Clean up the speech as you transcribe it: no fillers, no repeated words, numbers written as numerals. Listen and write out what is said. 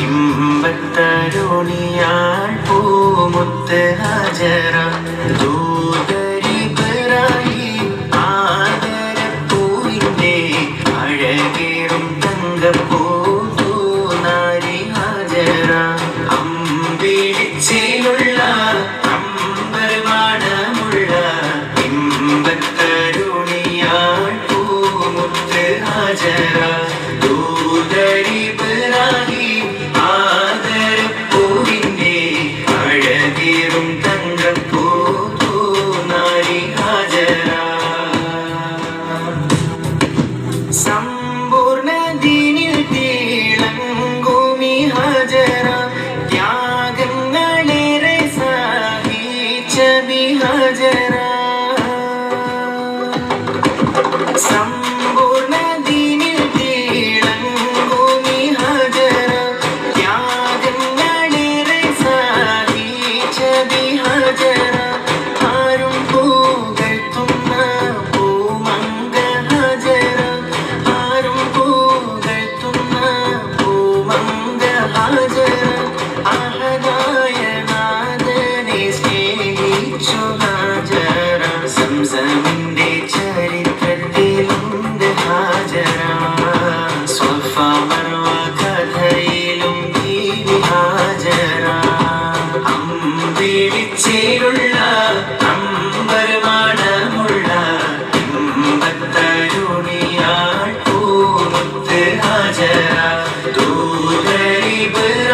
ഇമ്പത്തരുണിയാൾ പൂമുത്ത് ഹാജറ ദൂതരിബ്രാഹിം ആദരപ്പൂവിൻ്റെ അഴകേറും തങ്കപ്പൂ നാരി ഹാജറ അമ്പിളിച്ചേലുള്ള അമ്പർവാണമുള്ള ഇമ്പത്തരുണിയാൾ പൂമുത്ത് ഹാജറ ദൂതരിബ്രാഹിം ആദരപ്പൂവിൻ്റെ അഴകേറും തങ്കപ്പൂ നാരി ഹാജറ സമ്പൂർണ്ണ ദീനിൽ തിളങ്ങുമി ഹാജറ ത്യാഗങ്ങളേറെ സഹിച്ച ബി ഹാജറ സമ്പൂർണ്ണ ദീനിൽ തിളങ്ങുമി ഹാജറ ത്യാഗങ്ങളേറെ സഹിച്ച ബി ഹാജറ ആരും പുകഴ്ത്തുന്ന പൂമംഗ ഹാജറ ആരും പുകഴ്ത്തുന്ന പൂമംഗ ഹാജറ അഹദായ നാഥനെ സ്നേഹിച്ചു ഹാജറ സംസമിന്റെ ചരിത്രത്തിലുണ്ട് ഹാജറ സ്വഫ മർവ കഥയിലും ബീവി ഹാജറ അമ്പിളിച്ചേലുള്ള അമ്പർവാണമുള്ള ഇമ്പത്തരുണിയാൾ പൂമുത്ത് ഹാജറ ദൂതരിബ്രാഹിം